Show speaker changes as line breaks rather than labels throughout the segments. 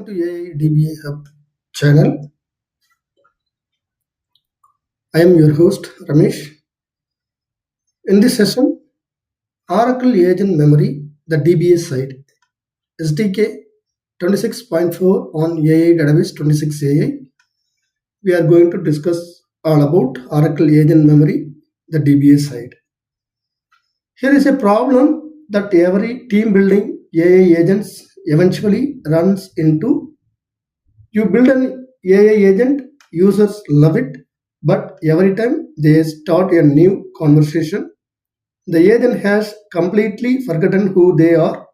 Welcome to AI DBA Hub channel. I am your host Ramesh. In this session, Oracle Agent Memory, the DBA side, SDK 26.4 on AI Database 26 AI. We are going to discuss all about Oracle Agent Memory, the DBA side. Here is a problem that every team building AI agents eventually runs into. You build an AI agent, users love it, but every time they start a new conversation, the agent has completely forgotten who they are,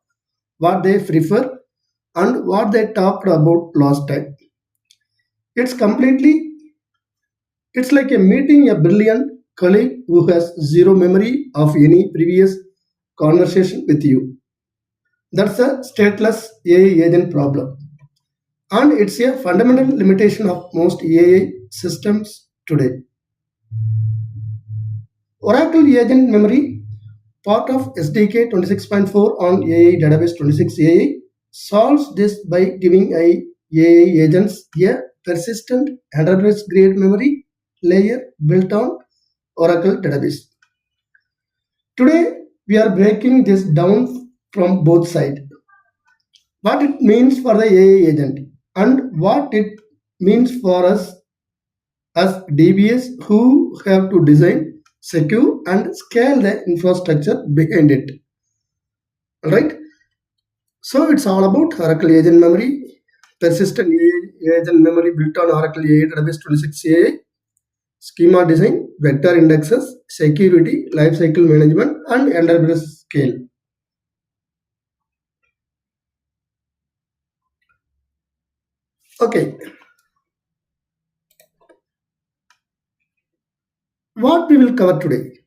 what they prefer, and what they talked about last time. It's completely, it's like a meeting a brilliant colleague who has zero memory of any previous conversation with you. That's a stateless AI agent problem. And it's a fundamental limitation of most AI systems today. Oracle Agent Memory, part of SDK 26.4 on AI Database 26 AI, solves this by giving AI agents a persistent enterprise-grade memory layer built on Oracle database. Today, we are breaking this down from both sides. What it means for the AI agent and what it means for us as DBAs who have to design, secure, and scale the infrastructure behind it. Alright? So it's all about Oracle Agent Memory, persistent AI agent memory built on Oracle AI Database 26 AI, schema design, vector indexes, security, lifecycle management, and enterprise scale. Okay, what we will cover today?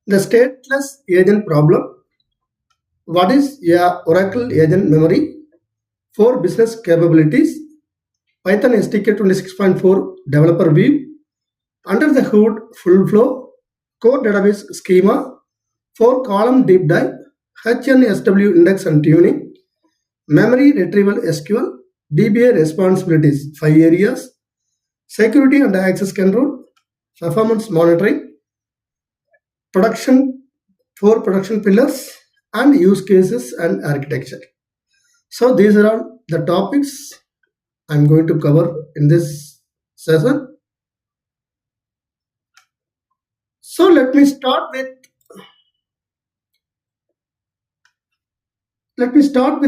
The stateless agent problem. What is Oracle Agent Memory? 4 business capabilities. Python SDK 26.4 developer view. Under the hood full flow. Core database schema. 4 column deep dive. HNSW index and tuning. Memory retrieval SQL. DBA responsibilities 5 areas. Security and access control. Performance monitoring. Production 4 production pillars and use cases and architecture. So these are all the topics I'm going to cover in this session. So let me start with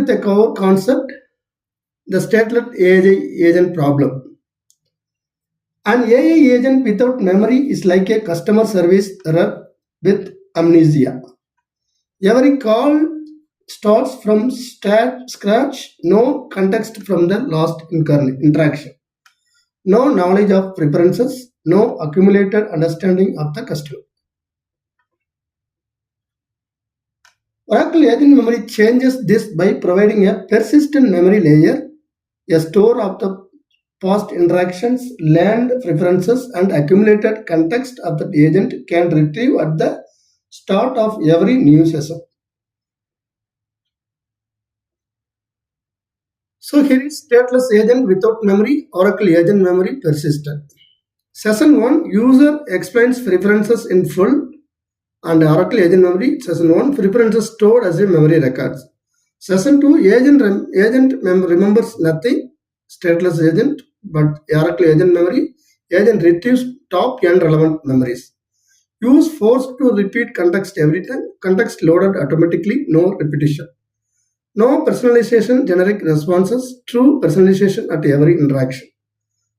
the core concept, the stateless AI agent problem. An AI agent without memory is like a customer service rep with amnesia. Every call starts from scratch, no context from the last interaction, no knowledge of preferences, no accumulated understanding of the customer. Oracle Agent Memory changes this by providing a persistent memory layer, a store of the past interactions, learned preferences, and accumulated context of the agent can retrieve at the start of every new session. So here is stateless agent without memory, Oracle Agent Memory persistent. Session 1, user explains preferences in full, and Oracle Agent Memory, Session 1, preferences stored as a memory records. Session 2, agent remembers nothing, stateless agent, but Oracle Agent Memory, agent retrieves top and relevant memories. Use forced to repeat context every time, context loaded automatically, no repetition. No personalization, generic responses, true personalization at every interaction.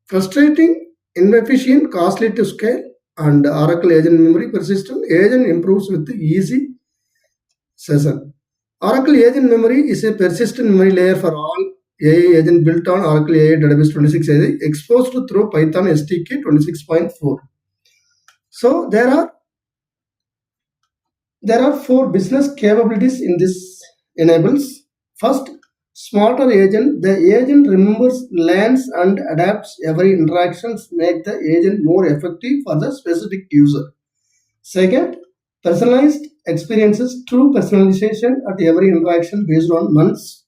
Frustrating, inefficient, costly to scale, and Oracle Agent Memory persistent, agent improves with easy session. Oracle Agent Memory is a persistent memory layer for all AI agent built on Oracle AI Database 26 AI, exposed through Python SDK 26.4. So there are 4 business capabilities in this enables. First, smarter agent. The agent remembers, learns, and adapts every interactions, make the agent more effective for the specific user. Second, personalized experiences. True personalization at every interaction based on months,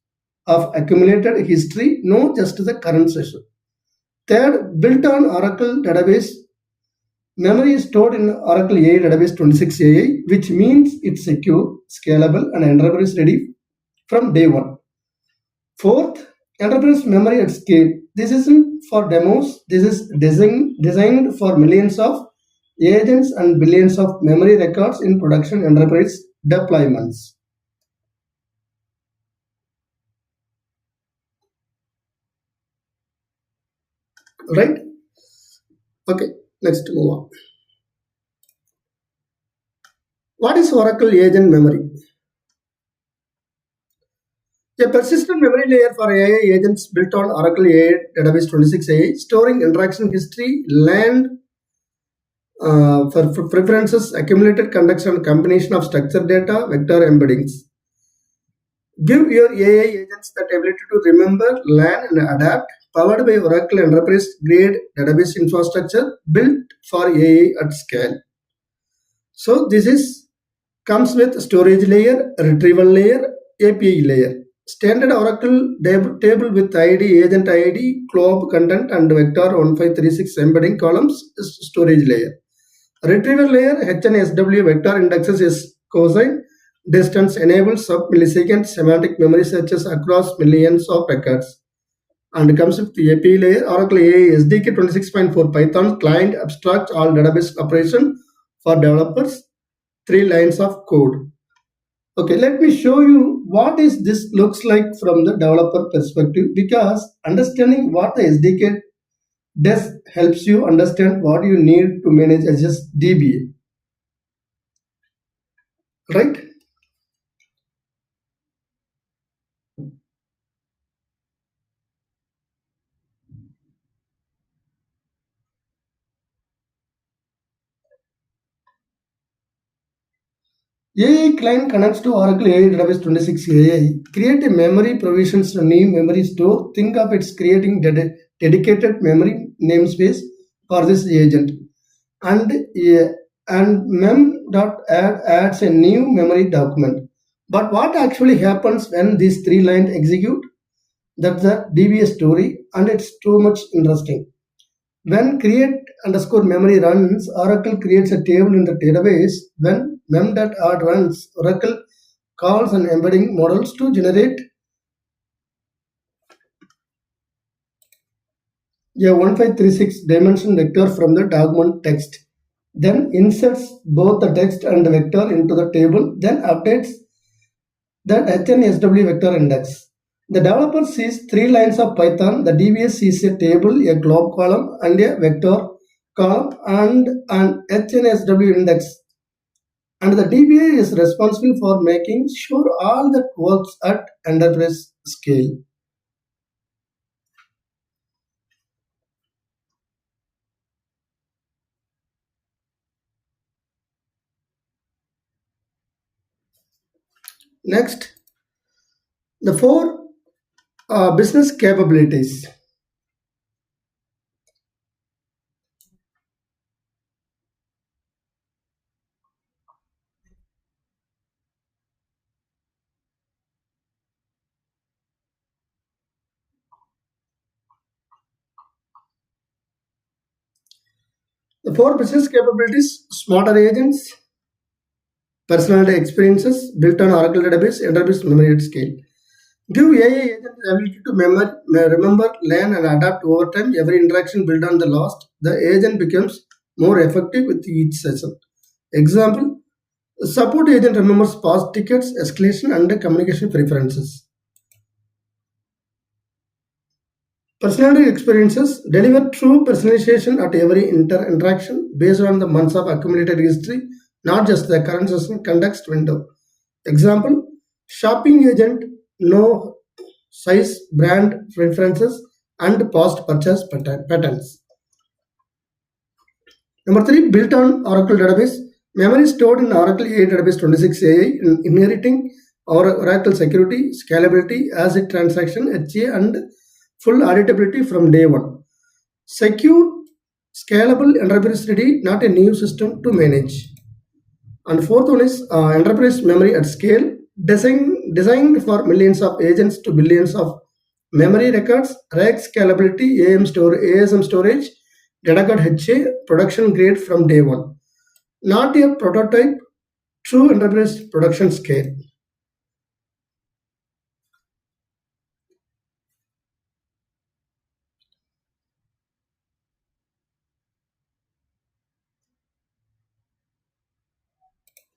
of accumulated history, not just the current session. Third, built on Oracle database, memory is stored in Oracle AI database 26AI, which means it's secure, scalable, and enterprise ready from day one. Fourth, enterprise memory at scale. This isn't for demos, this is designed for millions of agents and billions of memory records in production enterprise deployments. Right? Okay, let's move on. What is Oracle agent memory? A persistent memory layer for AI agents built on Oracle AI database 26AI, storing interaction history, land for preferences, accumulated context, and combination of structured data, vector embeddings. Give your AI agents that ability to remember, learn, and adapt, powered by Oracle Enterprise grade database infrastructure built for AI at scale. So this is comes with storage layer, retrieval layer, API layer. Standard Oracle table with ID, agent ID, CLOB content, and vector 1536 embedding columns is storage layer. Retrieval layer, HNSW vector indexes is COSINE. Distance enables sub-millisecond semantic memory searches across millions of records. And comes with the API layer, Oracle AI SDK 26.4 Python client abstracts all database operation for developers. 3 lines of code. Okay, let me show you what is this looks like from the developer perspective, because understanding what the SDK does helps you understand what you need to manage as a DBA. Right? AI client connects to Oracle AI database 26 AI. Create a memory provisions a new memory store. Think of it's creating dedicated memory namespace for this agent. And mem.add adds a new memory document. But what actually happens when these 3 lines execute? That's the DBA story, and it's too much interesting. When create underscore memory runs, Oracle creates a table in the database. When mem.add runs, Oracle calls an embedding models to generate a 1536 dimension vector from the document text. Then inserts both the text and the vector into the table, then updates that HNSW vector index. The developer sees 3 lines of Python. The DBA sees a table, a CLOB column, and a vector column, and an HNSW index. And the DBA is responsible for making sure all that works at enterprise scale. Next, the 4 business capabilities. The 4 business capabilities: smarter agents, personality experiences built on Oracle database, enterprise memory at scale. Give AI agent the ability to remember, learn, and adapt over time. Every interaction built on the last, the agent becomes more effective with each session. Example, support agent remembers past tickets, escalation, and communication preferences. Personality experiences deliver true personalization at every interaction based on the months of accumulated history, not just the current session context window. Example, shopping agent know size, brand preferences, and past purchase patterns. Number 3, built on Oracle database. Memory stored in Oracle AI database 26 AI, inheriting Oracle security, scalability, ACID transaction, HA, and full auditability from day one. Secure, scalable, enterprise ready, not a new system to manage. And fourth one is enterprise memory at scale, designed for millions of agents to billions of memory records, rack scalability, ASM storage, data card HA, production grade from day one. Not a prototype, true enterprise production scale.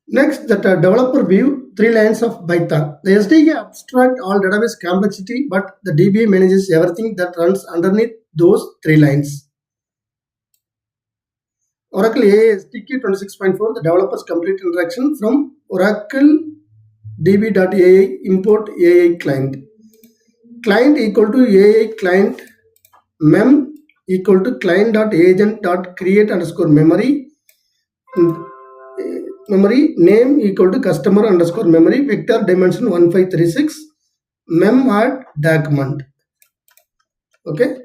Next, that developer view, 3 lines of Python. The SDK abstract all database complexity, but the DBA manages everything that runs underneath those 3 lines. Oracle AA SDK 26.4, the developer's complete interaction from Oracle db.ai import AI client. Client equal to AI client mem equal to client.agent.create underscore memory name equal to customer underscore memory vector dimension 1536 mem add document. Okay,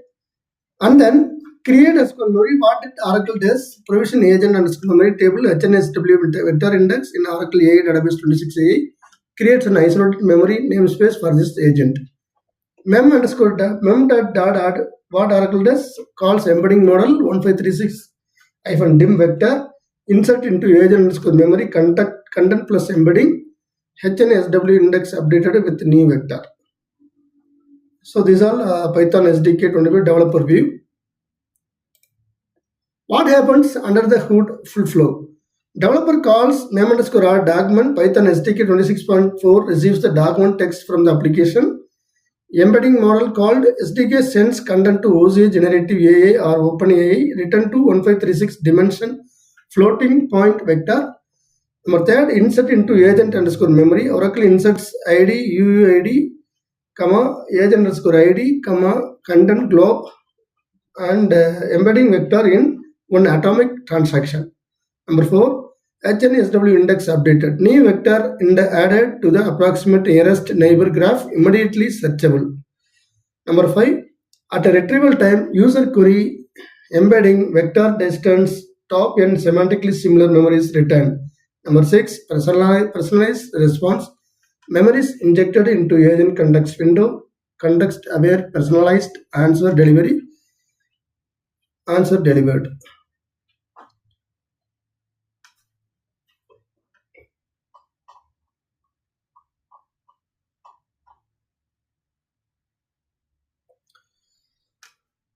and then create underscore memory. What did Oracle does? Provision agent underscore memory table HNSW vector index in Oracle AI database 26AI creates an isolated memory namespace for this agent. Mem underscore mem dot add what Oracle does calls embedding model 1536 dim vector insert into agent underscore memory content plus embedding HNSW index updated with new vector. So these are Python SDK 25 developer view. What happens under the hood full flow? Developer calls mem underscore r document Python SDK 26.4 receives the document text from the application. Embedding model called SDK sends content to OCA generative AI or OpenAI return to 1536 dimension floating point vector. Number third, insert into agent underscore memory. Oracle inserts ID, UUID, comma, agent underscore ID, comma, content globe and embedding vector in one atomic transaction. Number four, HNSW index updated. New vector added to the approximate nearest neighbor graph immediately searchable. Number five, at a retrieval time, user query embedding vector distance top and semantically similar memories returned. Number six, personalized response. Memories injected into agent context window, context aware personalized answer delivery, answer delivered.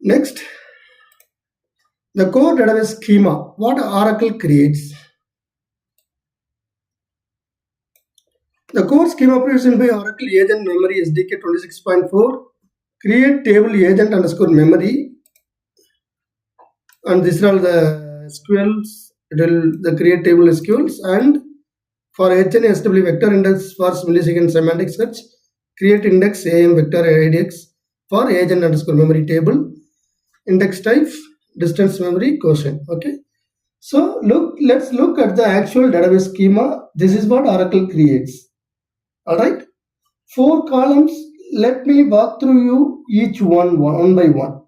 Next, the core database schema, what Oracle creates. The core schema provision by Oracle Agent Memory SDK 26.4 create table agent underscore memory, and these are all the SQLs. It will the create table SQLs, and for HNSW vector index for millisecond semantic search, create index AM vector IDX for agent underscore memory table, index type distance memory quotient. Okay, so let's look at the actual database schema. This is what Oracle creates. All right, 4 columns. Let me walk through you each one by one.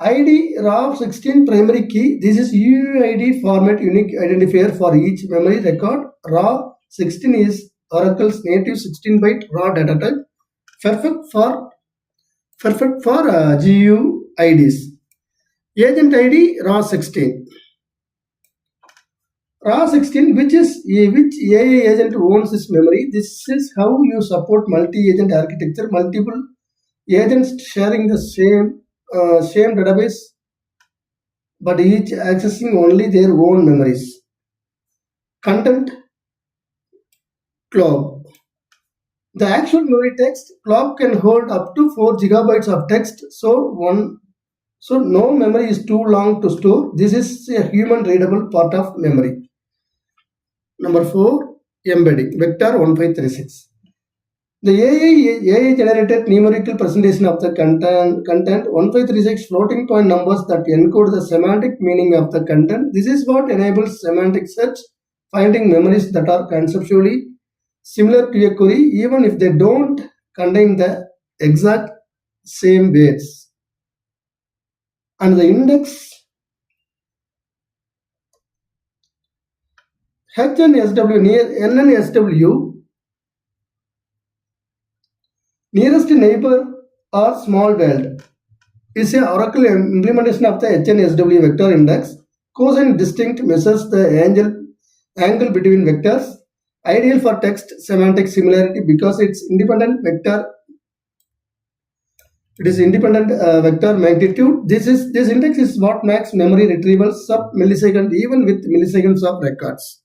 ID raw 16 primary key. This is UUID format unique identifier for each memory record. Raw 16 is Oracle's native 16-byte raw data type, perfect for GUIDs. Agent ID raw 16. Raw 16, which AI agent owns this memory. This is how you support multi-agent architecture, multiple agents sharing the same database, but each accessing only their own memories. Content CLOB. The actual memory text CLOB can hold up to 4 gigabytes of text, so no memory is too long to store. This is a human readable part of memory. Number 4, embedding vector 1536. The AI generated numerical presentation of the content 1536 floating point numbers that encode the semantic meaning of the content. This is what enables semantic search, finding memories that are conceptually similar to a query even if they don't contain the exact same weights. And the index HNSW near NNSW Nearest neighbor or small world is a Oracle implementation of the HNSW vector index. Cosine distinct measures the angle between vectors, ideal for text semantic similarity because it's independent vector. It is independent vector magnitude. This index is what makes memory retrieval sub-millisecond even with milliseconds of records.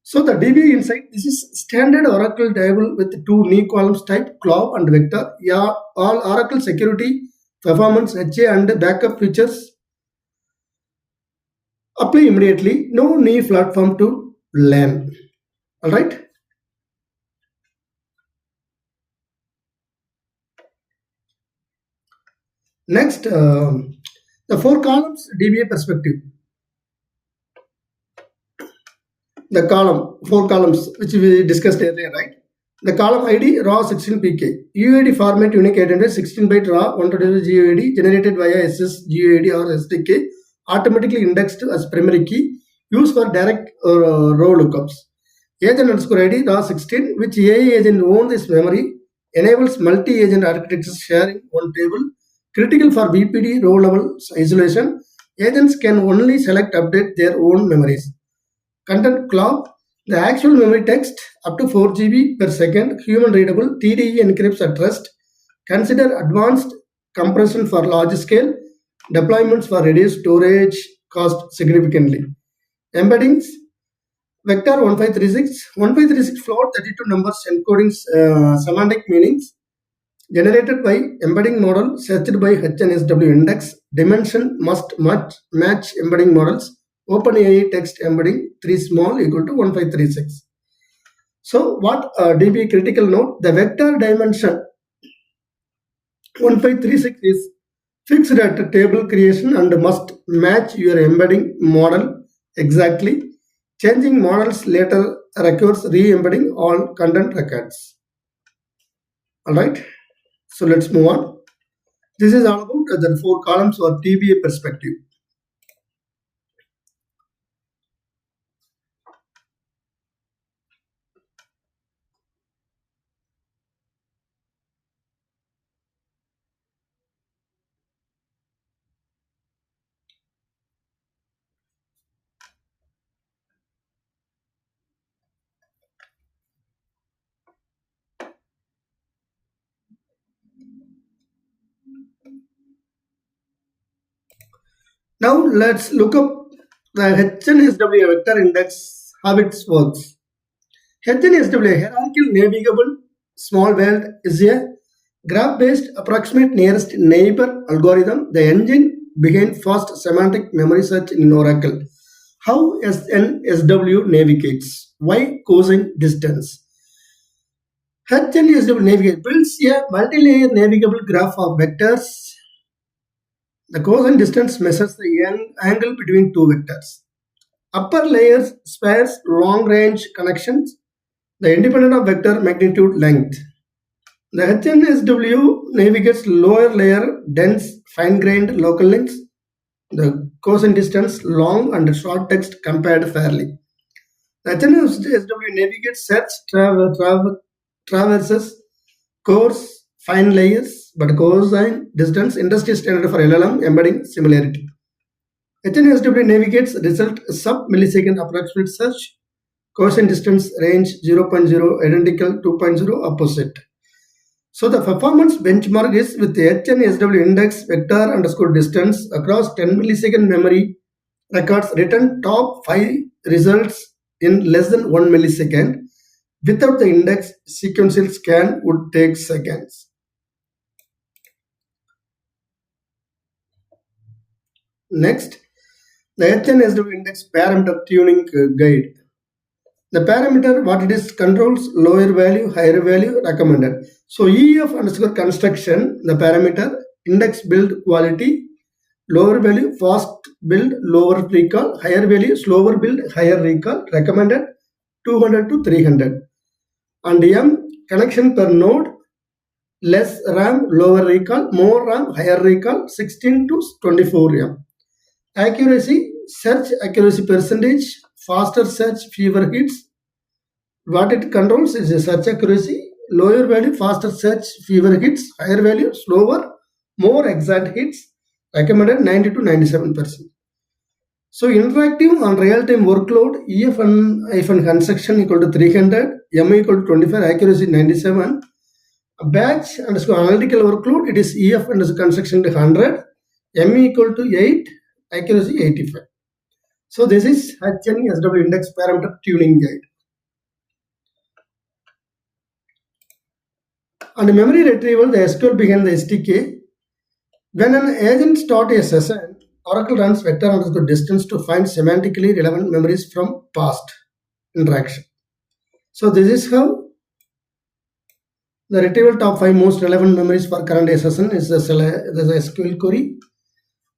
So the DBA inside, this is standard Oracle table with two new columns type CLOB and vector. Yeah, all Oracle security, performance, HA and backup features apply immediately. No new platform to learn. All right. Next, the four columns DBA perspective. The four columns which we discussed earlier, right? The column ID raw 16pk, UID format unique identifier 16 byte raw 122 GUID generated via SSGUID or SDK, automatically indexed as primary key, used for direct row lookups. Agent underscore ID raw 16, which AI agent owns this memory, enables multi-agent architecture sharing one table, critical for BPD row level isolation. Agents can only select update their own memories. Content CLOB, the actual memory text up to 4 GB per second, human readable, TDE encrypts at rest. Consider advanced compression for large scale, deployments for reduced storage cost significantly. Embeddings, vector 1536 float 32 numbers encoding semantic meanings, generated by embedding model searched by HNSW index, dimension must match embedding models. OpenAI text embedding 3 small equal to 1536. So what DB critical note, the vector dimension 1536 is fixed at table creation and must match your embedding model exactly. Changing models later requires re-embedding all content records. Alright, so let's move on. This is all about the four columns or DBA perspective. Now let's look up the HNSW vector index, how it works. HNSW, hierarchical navigable small world, is a graph-based approximate nearest neighbor algorithm, the engine behind fast semantic memory search in Oracle. How HNSW navigates? Why cosine distance? HNSW navigate builds a multi-layer navigable graph of vectors. The cosine distance measures the angle between two vectors. Upper layers spares long-range connections, the independent of vector magnitude length. The HNSW navigates lower layer dense fine-grained local links. The cosine distance long and short text compared fairly. The HNSW navigates sets traverses coarse fine layers, but cosine distance industry standard for LLM embedding similarity. HNSW navigates result sub-millisecond approximate search, cosine distance range 0.0 identical 2.0 opposite. So the performance benchmark is with the HNSW index vector underscore distance across 10 millisecond memory records return top 5 results in less than 1 millisecond. Without the index, sequential scan would take seconds. Next, the HNSW index parameter tuning guide. The parameter, what it is, controls lower value, higher value recommended. So EF underscore construction, the parameter, index build quality, lower value, fast build, lower recall, higher value, slower build, higher recall, recommended 200 to 300. And M, connection per node, less RAM, lower recall, more RAM, higher recall, 16 to 24 M. Accuracy, search accuracy percentage, faster search, fewer hits. What it controls is a search accuracy, lower value, faster search, fewer hits, higher value, slower, more exact hits, recommended 90 to 97%. So interactive on real-time workload, EF and construction equal to 300, M equal to 25, accuracy 97. Batch underscore analytical workload, it is EF underscore construction to 100, M equal to 8, accuracy 85. So this is HNSW index parameter tuning guide. On memory retrieval, the SQL behind the SDK. When an agent starts a session, Oracle runs vector underscore distance to find semantically relevant memories from past interaction. So this is how the retrieval top 5 most relevant memories for current session is the SQL query.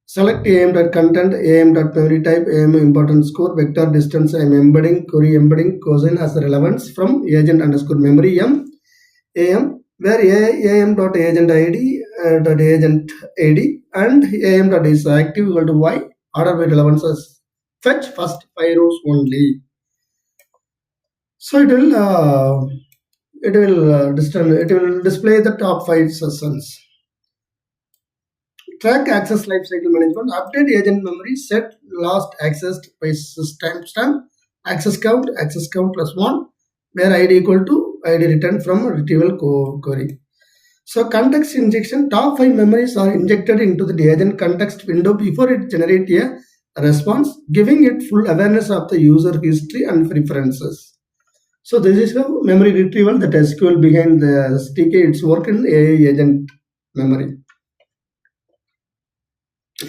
Select am.content, am.memory type, am important score, vector distance, am embedding, query embedding, COSINE as the relevance from agent underscore memory am, where am.agent id dot agent id and am.is active equal to y, order by relevance as fetch first 5 rows only. So it will display the top 5 sessions. Track access lifecycle management, update agent memory, set last accessed by timestamp, access count plus 1, where id equal to id returned from retrieval query. So context injection, top 5 memories are injected into the agent context window before it generates a response, giving it full awareness of the user history and preferences. So this is how memory retrieval, that SQL behind the SDK, it's work in AI agent memory.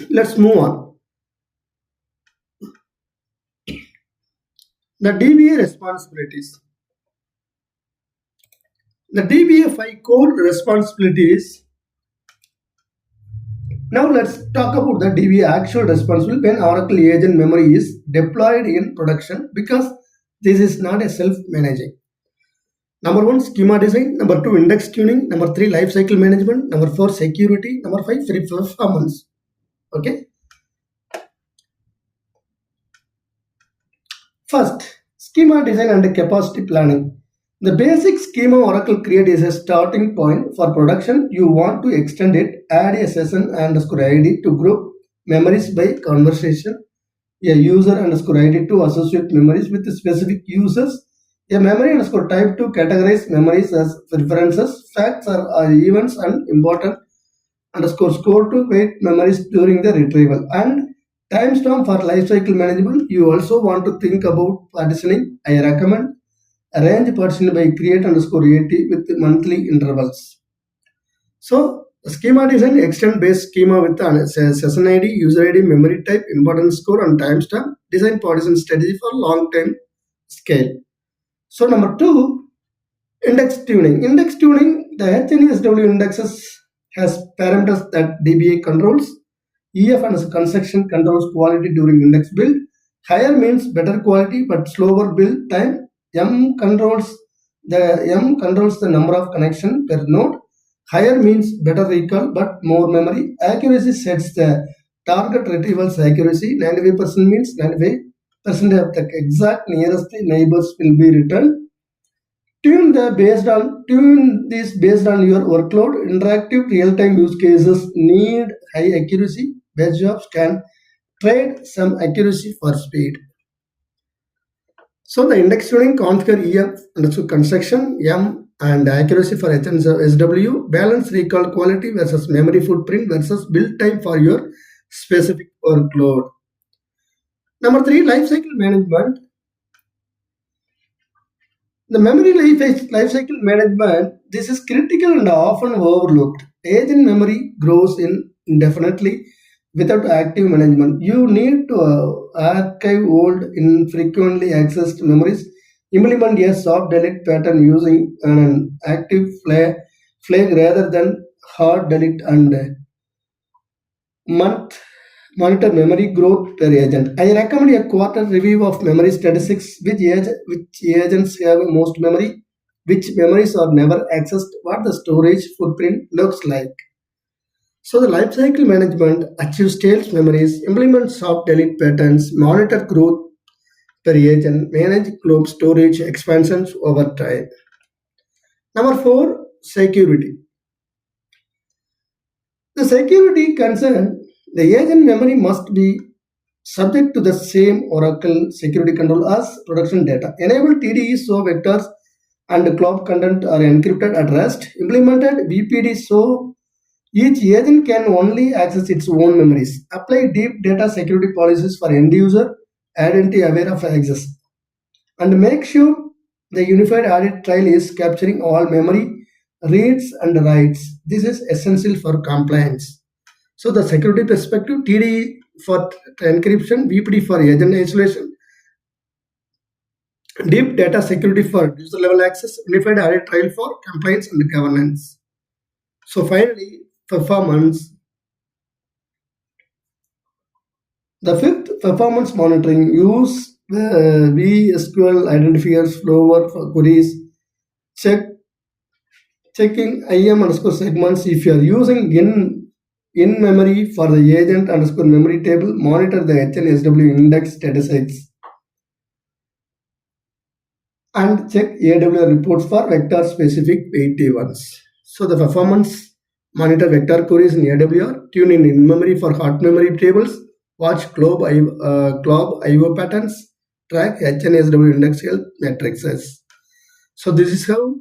Let's move on. The DBA responsibilities. The DBA 5 core responsibilities. Now let's talk about the DBA actual responsibility when Oracle agent memory is deployed in production, because this is not a self-managing. Number 1, schema design. Number 2, index tuning. Number 3, lifecycle management. Number 4, security. Number 5, free performance. Okay. First, schema design and capacity planning. The basic schema Oracle create is a starting point for production. You want to extend it, add a session underscore ID to group memories by conversation, a user underscore ID to associate memories with specific users, a memory underscore type to categorize memories as preferences, facts or events, and important underscore score to weight memories during the retrieval, and timestamp for lifecycle management. You also want to think about partitioning. I recommend arrange partition by create underscore AT with monthly intervals. So schema design, extend base schema with session ID, user ID, memory type, importance score, and timestamp. Design partition strategy for long-term scale. So number 2, index tuning. Index tuning, the HNSW indexes has parameters that DBA controls. EF and construction controls quality during index build. Higher means better quality but slower build time. M controls the number of connection per node. Higher means better recall but more memory. Accuracy sets the target retrieval's accuracy. 95% means 95% of the exact nearest neighbors will be returned. Tune this based on your workload. Interactive real-time use cases need high accuracy. Batch jobs can trade some accuracy for speed. So the index tuning, configure EF underscore construction, M and accuracy for HNSW, balance recall quality versus memory footprint versus build time for your specific workload. Number 3, lifecycle management. The memory lifecycle management, this is critical and often overlooked. Agent memory grows indefinitely without active management. You need to archive old, infrequently accessed memories, implement a soft delete pattern using an active flag rather than hard delete, and monitor memory growth per agent. I recommend a quarter review of memory statistics, which agents have most memory, which memories are never accessed, what the storage footprint looks like. So the lifecycle management, achieve stateless memories, implement soft delete patterns, monitor growth per agent, manage CLOB storage expansions over time. Number 4, security. The security concern, the agent memory must be subject to the same Oracle security control as production data. Enable TDE so vectors and CLOB content are encrypted at rest. Implemented VPD so each agent can only access its own memories. Apply deep data security policies for end user identity aware of access. And make sure the unified audit trail is capturing all memory reads and writes. This is essential for compliance. So the security perspective, TDE for encryption, VPD for agent isolation, deep data security for user level access, unified audit trail for compliance and governance. So finally, performance. The fifth, performance monitoring. Use VSQL identifiers, Flower for queries, checking IM underscore segments. If you are using in memory for the agent underscore memory table, monitor the HNSW index status heights and check AWR reports for vector specific weight events. So the performance, monitor vector queries in AWR, tune in memory for hot memory tables, watch CLOB IO patterns, track HNSW index health matrices. So this is how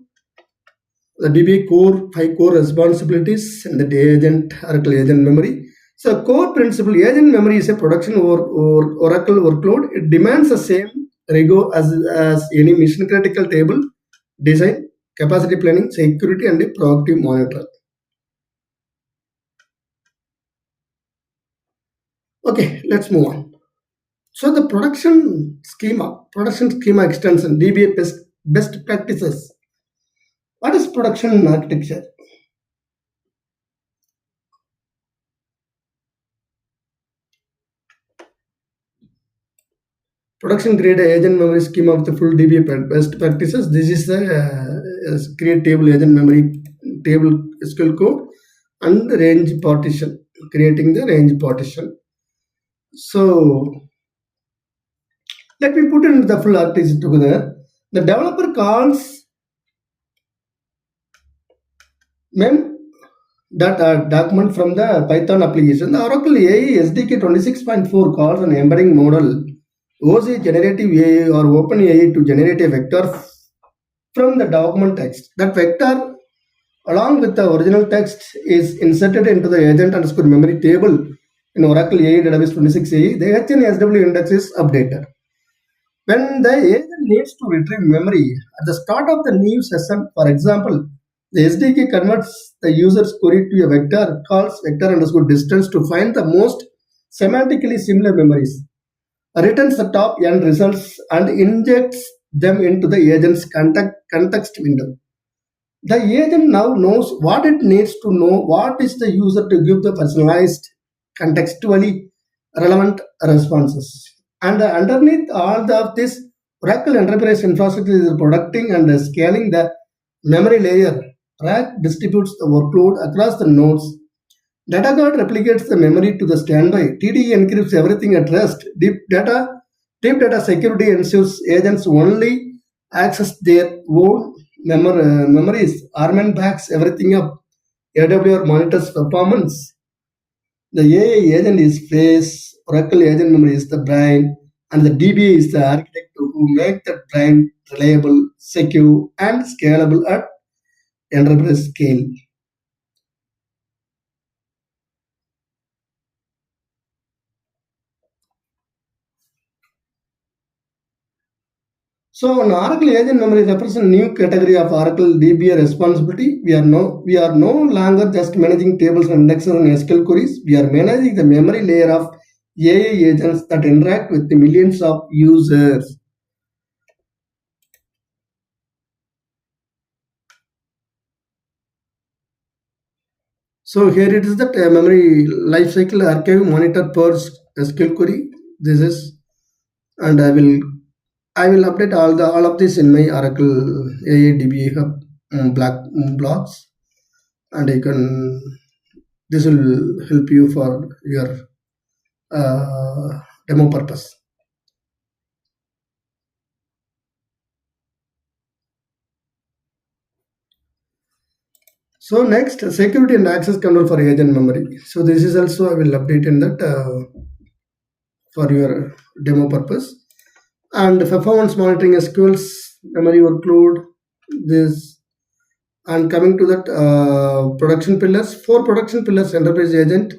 the DBA core, 5 core responsibilities and the agent, Oracle agent memory. So core principle, agent memory is a production or Oracle workload. It demands the same rigor as any mission critical table, design, capacity planning, security and a proactive monitor. Okay, let's move on. So the production schema extension, DBA best practices. What is production architecture? Production grade agent memory schema with the full DBA best practices. This is the create table agent memory table SQL code and range partition, creating the range partition. So let me put in the full architecture together. The developer calls mem that document from the Python application. The Oracle AI SDK 26.4 calls an embedding model OC generative AI or OpenAI to generate a vector from the document text. That vector, along with the original text, is inserted into the agent underscore memory table in Oracle AI database 26 AI. The HNSW index is updated. When the agent needs to retrieve memory at the start of the new session, for example, the SDK converts the user's query to a vector, calls vector underscore distance to find the most semantically similar memories, returns the top end results and injects them into the agent's context window. The agent now knows what it needs to know, what is the user to give the personalized, contextually relevant responses. And underneath all of this, Oracle Enterprise Infrastructure is protecting and scaling the memory layer. RAC distributes the workload across the nodes. Data guard replicates the memory to the standby. TDE encrypts everything at rest. Deep data security ensures agents only access their own memories. Armand backs everything up. AWR monitors performance. The AI agent is face, Oracle agent memory is the brain, and the DBA is the architect who make the brain reliable, secure, and scalable at enterprise scale. So an Oracle agent memory represents a new category of Oracle DBA responsibility. We are no longer just managing tables and indexes and SQL queries. We are managing the memory layer of AI agents that interact with the millions of users. So here it is the memory lifecycle archive monitor per SQL query. This is, and I will update all of this in my Oracle AI DBA hub black blogs, and you can, this will help you for your demo purpose. So next, security and access control for agent memory. So this is also I will update in that for your demo purpose. And performance monitoring SQL's memory workload. This and coming to that production pillars. 4 production pillars: enterprise agent,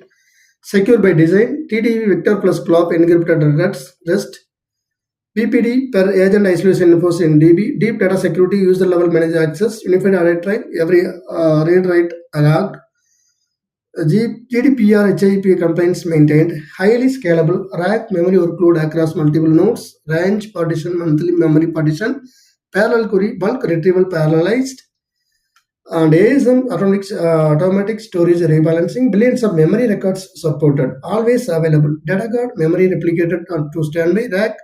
secure by design, TDV vector plus CLOB encrypted rest, BPD per agent isolation enforced in DB, deep data security, user level managed access, unified audit trail, every read write allowed, GDPR HIP compliance maintained, highly scalable, rack memory workload across multiple nodes, range partition, monthly memory partition, parallel query, bulk retrieval parallelized, and ASM automatic storage rebalancing, billions of memory records supported, always available, data guard, memory replicated to standby, rack,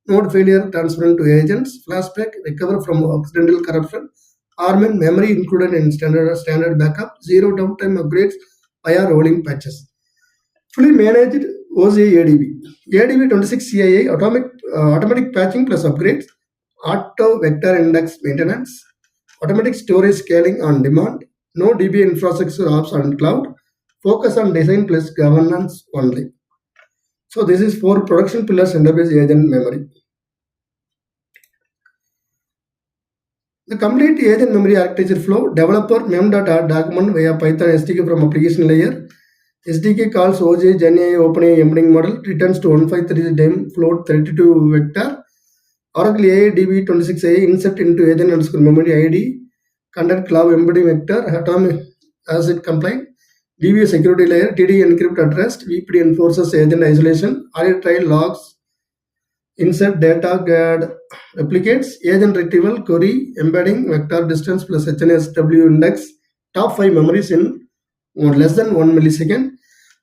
node failure transferred to agents, flashback, recover from accidental corruption, armament memory included in standard backup, zero downtime upgrades via rolling patches. Fully managed OCA ADB. ADB 26 CIA automatic patching plus upgrades, auto vector index maintenance, automatic storage scaling on demand, no DBA infrastructure ops on cloud, focus on design plus governance only. So this is 4 production pillars enterprise agent memory. The complete agent memory architecture flow: developer mem.add document via Python SDK from application layer. SDK calls OJ GenAI OpenAI embedding model, returns to 153 dim float 32 vector. Oracle AI DB 26A insert into agent underscore memory ID, content CLOB embedding vector, atomic asset compliant. DBA security layer, TD encrypt at rest, VPD enforces agent isolation, audit trail logs, insert data guard replicates, agent retrieval, query, embedding, vector distance plus HNSW index, top 5 memories in less than 1 millisecond,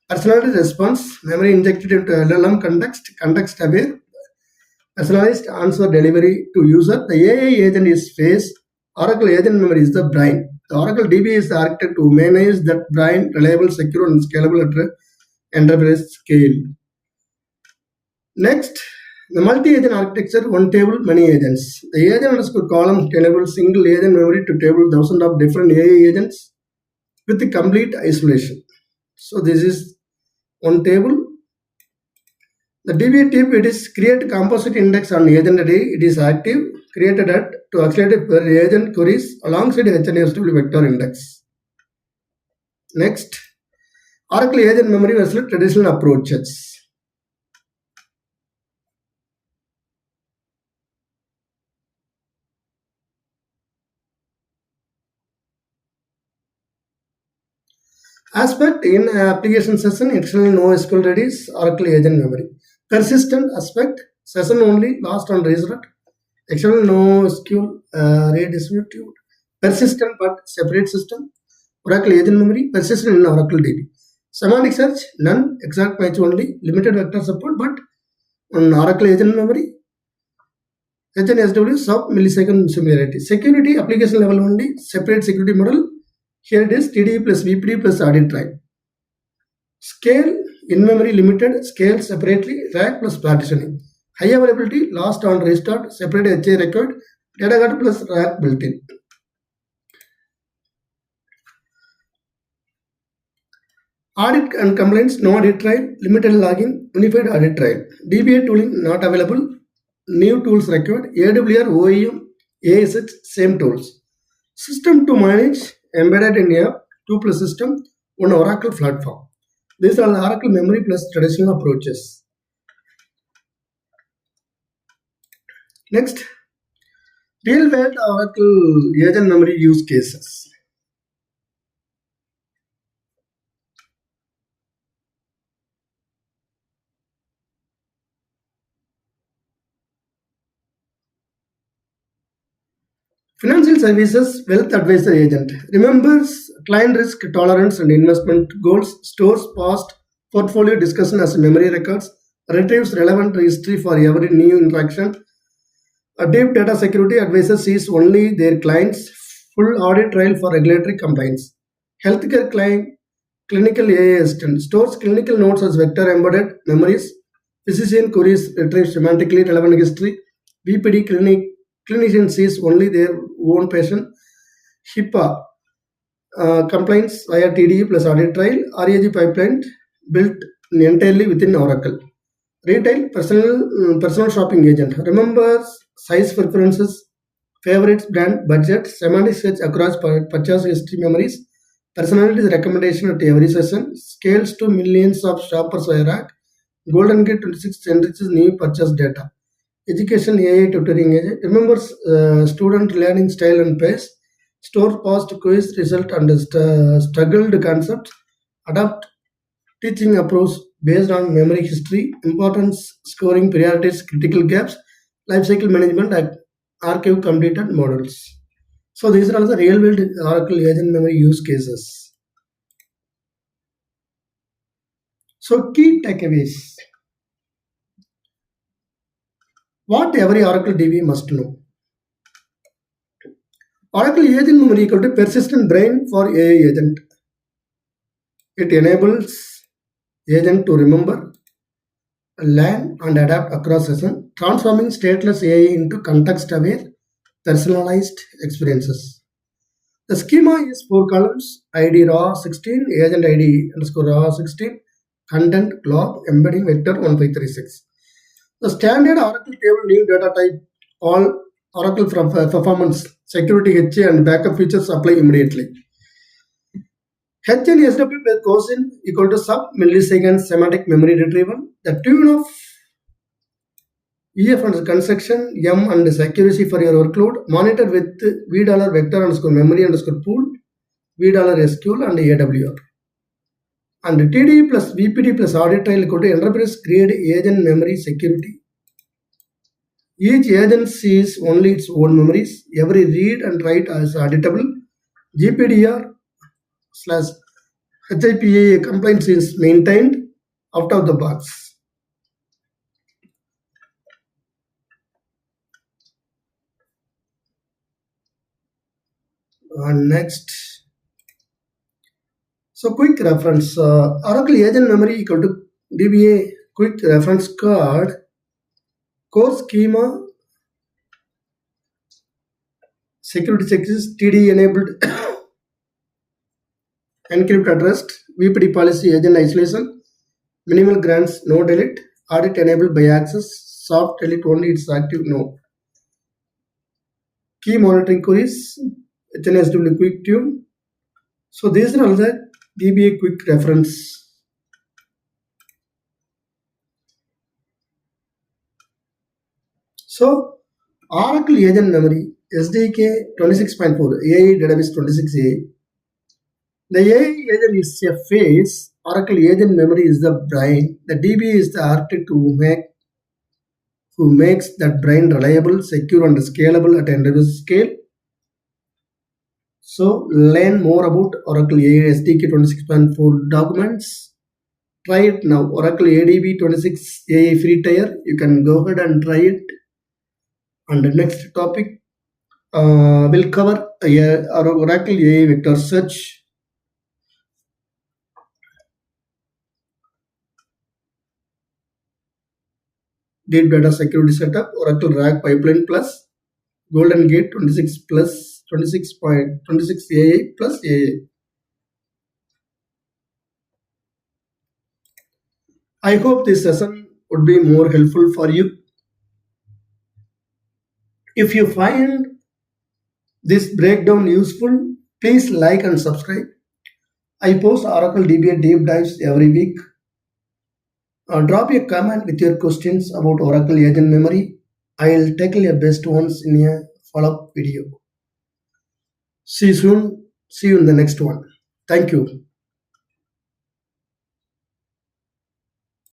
personalized response, memory injected into LLM context aware, personalized answer delivery to user. The AI agent is face, Oracle agent memory is the brain. The Oracle DBA is the architect to manage that brain, reliable, secure, and scalable at enterprise scale. Next, the multi-agent architecture, one table, many agents. The agent underscore column enables single agent memory to table thousands of different AI agents with the complete isolation. So this is one table. The DBA tip, it is create composite index on agent ID. It is active, created at to accelerate per agent queries alongside HNSW vector index. Next, Oracle agent memory versus traditional approaches. Aspect in application session, external NoSQL readies, Oracle agent memory. Persistent aspect, session only, last on restart. External NoSQL redistributed. Persistent but separate system. Oracle agent memory, persistent in Oracle DB. Semantic search, none, exact match only, limited vector support, but on Oracle agent memory, HNSW sub-millisecond similarity. Security, application level only, separate security model. Here it is TD plus VPD plus audit trail. Scale, in-memory limited, scale separately, rack plus partitioning. High availability, last on restart, separate HA record, data guard plus rack built-in. Audit and complaints, no audit trail, limited logging, unified audit trail. DBA tooling not available, new tools required, AWR, OEM, ASH, same tools. System to manage, embedded in a 2+ system, one Oracle platform. These are Oracle memory plus traditional approaches. Next, real-world Oracle agent memory use cases. Financial services wealth advisor agent remembers client risk tolerance and investment goals, stores past portfolio discussion as memory records, retrieves relevant history for every new interaction. A deep data security advisor sees only their clients, full audit trail for regulatory compliance. Healthcare clinical AI assistant stores clinical notes as vector embedded memories. Physician queries retrieve semantically relevant history. BPD clinician sees only their own patient. HIPAA complaints via TDE plus audit trail, RAG pipeline built entirely within Oracle. Retail personal shopping agent remembers size preferences, favorites, brand, budget, semantic search across purchase history memories, personalized recommendation at every session, scales to millions of shoppers via rack, Golden Gate 26 enriches new purchase data. Education AI tutoring agent remembers student learning style and pace, store past quiz result and struggled concepts, adapt teaching approach based on memory history, importance scoring priorities, critical gaps, lifecycle management, archive completed models. So these are all the real world Oracle agent memory use cases. So key takeaways. What every Oracle DB must know. Oracle agent memory equal to persistent brain for AI agent. It enables agent to remember, learn and adapt across session, transforming stateless AI into context-aware, personalized experiences. The schema is 4 columns: ID raw 16, agent ID underscore raw 16, content CLOB, embedding vector 1536. The standard Oracle table new data type, all Oracle from performance, security HA and backup features apply immediately. HNSW COSINE equal to sub-millisecond semantic memory retrieval. The tune of EF and construction, M and accuracy for your workload, monitor with V vector underscore memory underscore pool, V SQL and AWR. And TD plus VPD plus audit trail equal to enterprise grade agent memory security. Each agent sees only its own memories. Every read and write is auditable. GPDR slash HIPAA compliance is maintained out of the box. And next, so quick reference, Oracle agent memory equal to DBA quick reference card, core schema, security checks, TD enabled, encrypt addressed, VPD policy agent isolation, minimal grants, no delete, audit enabled by access, soft delete only it's active, no. Key monitoring queries, HNSW quick tune. So these are all the DBA quick reference. So Oracle agent memory, SDK 26.4, AI database 26A. The AI agent is a face, Oracle agent memory is the brain, the DBA is the architect who makes that brain reliable, secure and scalable at enterprise scale. So learn more about Oracle AI SDK 26.4 documents. Try it now. Oracle ADB 26 AI free tier. You can go ahead and try it. And the next topic will cover Oracle AI vector search. Deep data security setup, Oracle RAG pipeline plus Golden Gate 26 plus 26.26 AI plus AI. I hope this session would be more helpful for you. If you find this breakdown useful, please like and subscribe. I post Oracle DBA deep dives every week. Drop a comment with your questions about Oracle agent memory. I'll tackle your best ones in a follow-up video. See you soon. See you in the next one. Thank you.